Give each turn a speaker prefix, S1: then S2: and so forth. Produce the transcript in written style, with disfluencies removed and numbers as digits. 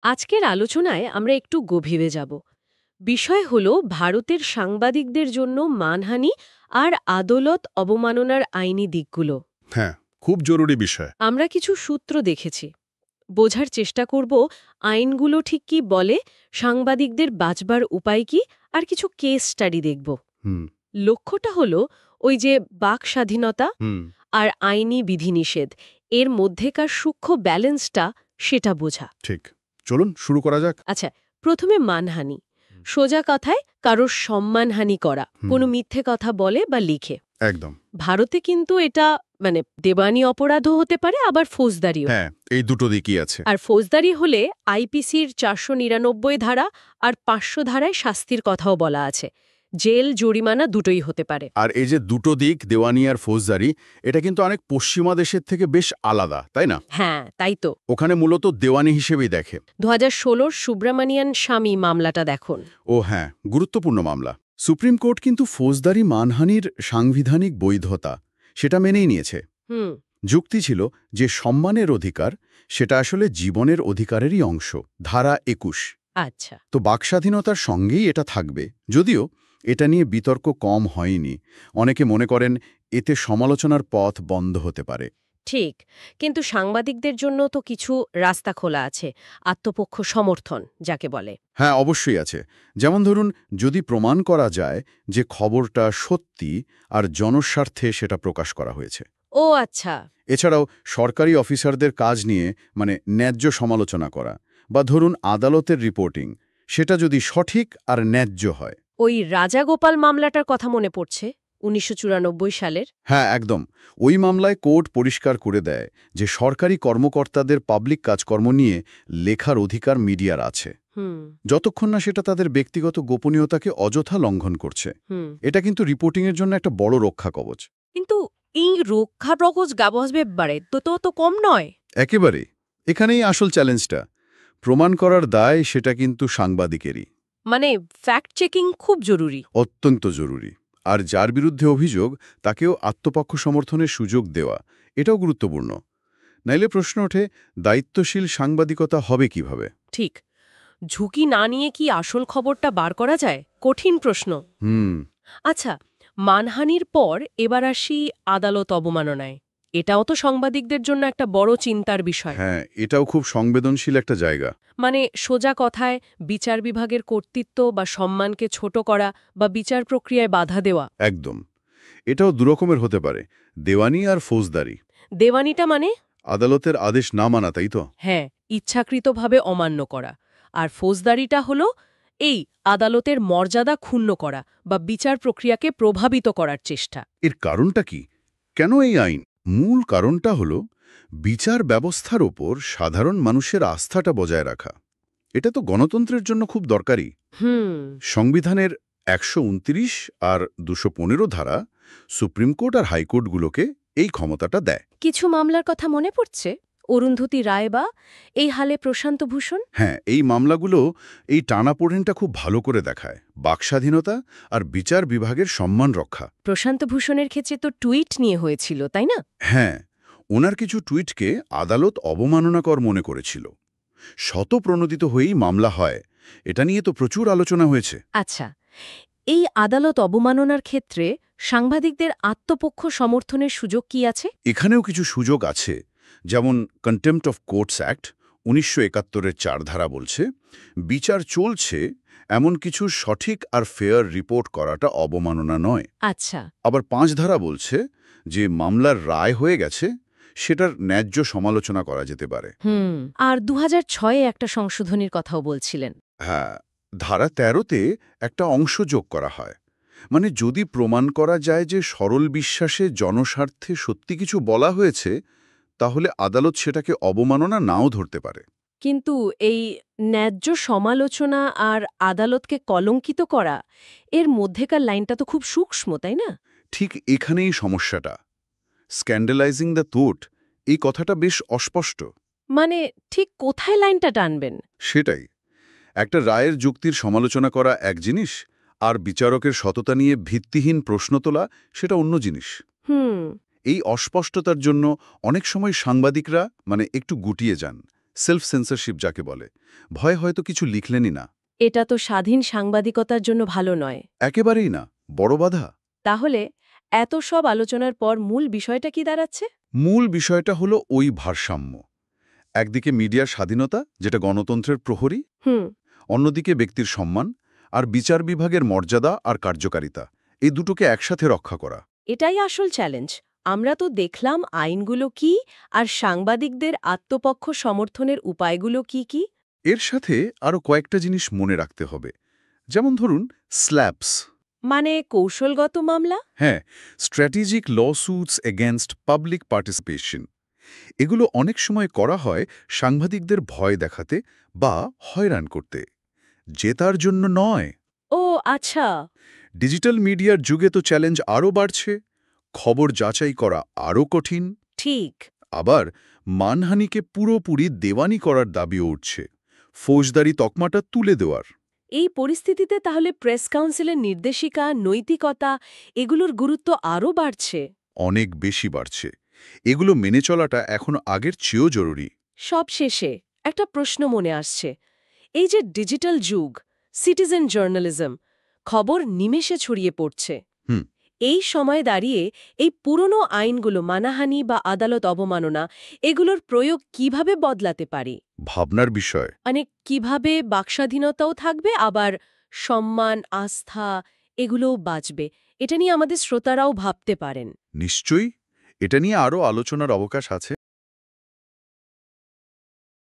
S1: আজকের আলোচনায় আমরা একটু গভীরে যাব। বিষয় হল ভারতের সাংবাদিকদের জন্য মানহানি আর আদালত অবমাননার আইনি দিকগুলো।
S2: হ্যাঁ, খুব জরুরি বিষয়।
S1: আমরা কিছু সূত্র দেখেছি, বোঝার চেষ্টা করব আইনগুলো ঠিক কি বলে, সাংবাদিকদের বাঁচবার উপায় কি, আর কিছু কেস স্টাডি দেখব।
S2: হুম
S1: লক্ষ্যটা হলো ওই যে বাক স্বাধীনতা
S2: হুম
S1: আর আইনি বিধিনিষেধ, এর মধ্যেকার সূক্ষ্ম ব্যালেন্সটা সেটা বোঝা।
S2: ঠিক। চলুন শুরু করা যাক।
S1: আচ্ছা, প্রথমে মানহানি। সোজা কথায় কারোর সম্মানহানি করা, কোনো মিথ্যে কথা বলে বা লিখে।
S2: একদম।
S1: ভারতে কিন্তু এটা দেওয়ানি অপরাধও হতে পারে, আবার ফৌজদারিও।
S2: হ্যাঁ, এই দুটো দিকই আছে।
S1: আর ফৌজদারি হলে আইপিসির 499 ধারা আর 500 ধারায় শাস্তির কথাও বলা আছে। জেল, জরিমানা দুটোই হতে পারে।
S2: আর এই যে দুটো দিক, দেওয়ানি আর ফৌজদারি, এটা কিন্তু অনেক পশ্চিমা দেশের থেকে বেশ আলাদা, তাই না?
S1: হ্যাঁ, তাই তো।
S2: ওখানে মূলত দেওয়ানি হিসেবেই দেখে।
S1: 2016 সুব্রমণিয়ান স্বামী মামলাটা দেখুন।
S2: ও হ্যাঁ, গুরুত্বপূর্ণ মামলা। সুপ্রিম কোর্ট কিন্তু ফৌজদারি মানহানির সাংবিধানিক বৈধতা সেটা মেনেই নিয়েছে।
S1: হুম।
S2: যুক্তি ছিল যে সম্মানের অধিকার সেটা আসলে জীবনের অধিকারেরই অংশ, ধারা 21।
S1: আচ্ছা।
S2: তো বাকস্বাধীনতার সঙ্গেই এটা থাকবে। যদিও এটা নিয়ে বিতর্ক কম হয়নি। অনেকে মনে করেন এতে সমালোচনার পথ বন্ধ হতে পারে।
S1: ঠিক, কিন্তু সাংবাদিকদের জন্য তো কিছু রাস্তা খোলা আছে, আত্মপক্ষ সমর্থন যাকে বলে।
S2: হ্যাঁ, অবশ্যই আছে। যেমন ধরুন, যদি প্রমাণ করা যায় যে খবরটা সত্যি আর জনস্বার্থে সেটা প্রকাশ করা হয়েছে।
S1: ও আচ্ছা।
S2: এছাড়াও সরকারি অফিসারদের কাজ নিয়ে ন্যায্য সমালোচনা করা, বা ধরুন আদালতের রিপোর্টিং, সেটা যদি সঠিক আর ন্যায্য হয়।
S1: ওই রাজাগোপাল মামলাটার কথা মনে পড়ছে, 1994 সালের।
S2: হ্যাঁ, একদম। ওই মামলায় কোর্ট পরিষ্কার করে দেয় যে সরকারি কর্মকর্তাদের পাবলিক কাজকর্ম নিয়ে লেখার অধিকার মিডিয়ার আছে,
S1: হুম
S2: যতক্ষণ না সেটা তাদের ব্যক্তিগত গোপনীয়তাকে অযথা লঙ্ঘন করছে।
S1: হুম।
S2: এটা কিন্তু রিপোর্টিংয়ের জন্য একটা বড় রক্ষা কবচ।
S1: কিন্তু এই রক্ষা কবচ গাবসবে বাড়ে তো তো তো কম নয়।
S2: একেবারে। এখানেই আসল চ্যালেঞ্জটা। প্রমাণ করার দায় সেটা কিন্তু সাংবাদিকেরই।
S1: ফ্যাক্ট চেকিং খুব জরুরি।
S2: অত্যন্ত জরুরি। আর যার বিরুদ্ধে অভিযোগ তাকেও আত্মপক্ষ সমর্থনের সুযোগ দেওয়া, এটাও গুরুত্বপূর্ণ। নাইলে প্রশ্ন ওঠে, দায়িত্বশীল সাংবাদিকতা হবে কিভাবে?
S1: ঠিক, ঝুঁকি না নিয়ে কি আসল খবরটা বার করা যায়? কঠিন প্রশ্ন।
S2: হুম
S1: আচ্ছা, মানহানির পর এবার আসি আদালত অবমাননায়। এটাও তো সাংবাদিকদের জন্য একটা বড় চিন্তার বিষয়।
S2: হ্যাঁ, এটাও খুব সংবেদনশীল একটা জায়গা।
S1: সোজা কথায় বিচার বিভাগের কর্তৃত্ব বা সম্মানকে ছোট করা বা বিচার প্রক্রিয়ায় বাধা দেওয়া।
S2: একদম। এটাও দুরকমের হতে পারে, দেওয়ানি আর ফৌজদারি।
S1: দেওয়ানিটা
S2: আদালতের আদেশ না মানা, তাই তো?
S1: হ্যাঁ, ইচ্ছাকৃতভাবে অমান্য করা। আর ফৌজদারিটা হলো এই আদালতের মর্যাদা ক্ষুণ্ণ করা বা বিচার প্রক্রিয়াকে প্রভাবিত করার চেষ্টা।
S2: এর কারণটা কি? কেন এই আইন? মূল কারণটা হল বিচার ব্যবস্থার ওপর সাধারণ মানুষের আস্থাটা বজায় রাখা। এটা তো গণতন্ত্রের জন্য খুব দরকারি।
S1: হুম।
S2: সংবিধানের 129 আর 215 ধারা সুপ্রিম কোর্ট আর হাইকোর্টগুলোকে এই ক্ষমতাটা দেয়।
S1: কিছু মামলার কথা মনে পড়ছে, অরুন্ধতী রায় বা এই হালে প্রশান্ত ভূষণ।
S2: হ্যাঁ, এই মামলাগুলো এই টানাপোড়েনটা খুব ভালো করে দেখায়, বাকস্বাধীনতা আর বিচার বিভাগের সম্মান রক্ষা।
S1: প্রশান্ত ভূষণের ক্ষেত্রে তো টুইট নিয়ে হয়েছিল, তাই না?
S2: হ্যাঁ, ওনার কিছু টুইটকে আদালত অবমাননাকর মনে করেছিল। শতপ্রণোদিত হয়েই মামলা হয়। এটা নিয়ে তো প্রচুর আলোচনা হয়েছে।
S1: আচ্ছা, এই আদালত অবমাননার ক্ষেত্রে সাংবাদিকদের আত্মপক্ষ সমর্থনের সুযোগ কি আছে?
S2: এখানেও কিছু সুযোগ আছে। যেমন কন্টেম্পট অফ কোর্টস অ্যাক্ট 1971-এর 4 ধারা বলছে, বিচার চলছে এমন কিছু সঠিক আর ফেয়ার রিপোর্ট করাটা অবমাননা নয়।
S1: আচ্ছা।
S2: আবার 5 ধারা বলছে যে মামলার রায় হয়ে গেছে, সেটার ন্যায্য সমালোচনা করা যেতে পারে।
S1: আর 2006-এ একটা সংশোধনীর কথাও বলছিলেন।
S2: হ্যাঁ, ধারা 13-তে একটা অংশ যোগ করা হয়। যদি প্রমাণ করা যায় যে সরল বিশ্বাসে জনস্বার্থে সত্যি কিছু বলা হয়েছে, তাহলে আদালত সেটাকে অবমাননা নাও ধরতে পারে।
S1: কিন্তু এই ন্যায্য সমালোচনা আর আদালতকে কলঙ্কিত করা, এর মধ্যেকার লাইনটা তো খুব সূক্ষ্ম, তাই না?
S2: ঠিক এখানেই সমস্যাটা। স্ক্যান্ডালাইজিং দ্য থট, এই কথাটা বেশ অস্পষ্ট।
S1: ঠিক কোথায় লাইনটা টানবেন?
S2: সেটাই। একটা রায়ের যুক্তির সমালোচনা করা এক জিনিস, আর বিচারকের সততা নিয়ে ভিত্তিহীন প্রশ্ন তোলা সেটা অন্য জিনিস।
S1: হুম।
S2: এই অস্পষ্টতার জন্য অনেক সময় সাংবাদিকরা একটু গুটিয়ে যান, সেলফ সেন্সরশিপ যাকে বলে। ভয়ে হয়তো কিছু লিখলেনই না।
S1: এটা তো স্বাধীন সাংবাদিকতার জন্য ভালো নয়।
S2: একেবারেই না, বড় বাধা।
S1: তাহলে এত সব আলোচনার পর মূল বিষয়টা কি দাঁড়াচ্ছে?
S2: মূল বিষয়টা হলো ওই ভারসাম্য। একদিকে মিডিয়ার স্বাধীনতা, যেটা গণতন্ত্রের প্রহরী,
S1: হুম।
S2: অন্যদিকে ব্যক্তির সম্মান আর বিচার বিভাগের মর্যাদা আর কার্যকারিতা, এই দুটোকে একসাথে রক্ষা করা।
S1: এটাই আসল চ্যালেঞ্জ। আমরা তো দেখলাম আইনগুলো কি, আর সাংবাদিকদের আত্মপক্ষ সমর্থনের উপায়গুলো কি কি।
S2: এর সাথে আরও কয়েকটা জিনিস মনে রাখতে হবে। যেমন ধরুন স্ল্যাপস।
S1: মানে কৌশলগত মামলা?
S2: হ্যাঁ, স্ট্র্যাটেজিক লস্যুটস এগেনস্ট পাবলিক পার্টিসিপেশন। এগুলো অনেক সময় করা হয় সাংবাদিকদের ভয় দেখাতে বা হয়রান করতে, জেতার জন্য নয়।
S1: ও আচ্ছা।
S2: ডিজিটাল মিডিয়ার যুগে তো চ্যালেঞ্জ আরও বাড়ছে। খবর যাচাই করা আরও কঠিন।
S1: ঠিক।
S2: আবার মানহানিকে পুরোপুরি দেওয়ানি করার দাবিও উঠছে, ফৌজদারি তকমাটা তুলে দেওয়ার।
S1: এই পরিস্থিতিতে তাহলে প্রেস কাউন্সিলের নির্দেশিকা, নৈতিকতা, এগুলোর গুরুত্ব আরও বাড়ছে।
S2: অনেক বেশি বাড়ছে। এগুলো মেনে চলাটা এখন আগের চেয়েও জরুরি।
S1: সব শেষে একটা প্রশ্ন মনে আসছে। এই যে ডিজিটাল যুগ, সিটিজেন জার্নালিজম, খবর নিমেষে ছড়িয়ে পড়ছে।
S2: হুম।
S1: এই সময় দাঁড়িয়ে এই পুরনো আইনগুলো, মানহানি বা আদালত অবমাননা, এগুলোর প্রয়োগ কিভাবে বদলাতে পারি?
S2: ভাবনার বিষয়।
S1: মানে কিভাবে বাকস্বাধীনতাও থাকবে, আবার সম্মান, আস্থা এগুলোও বাঁচবে? এটা নিয়ে আমাদের শ্রোতারাও ভাবতে পারেন।
S2: নিশ্চয়ই, এটা নিয়ে আরও আলোচনার অবকাশ আছে।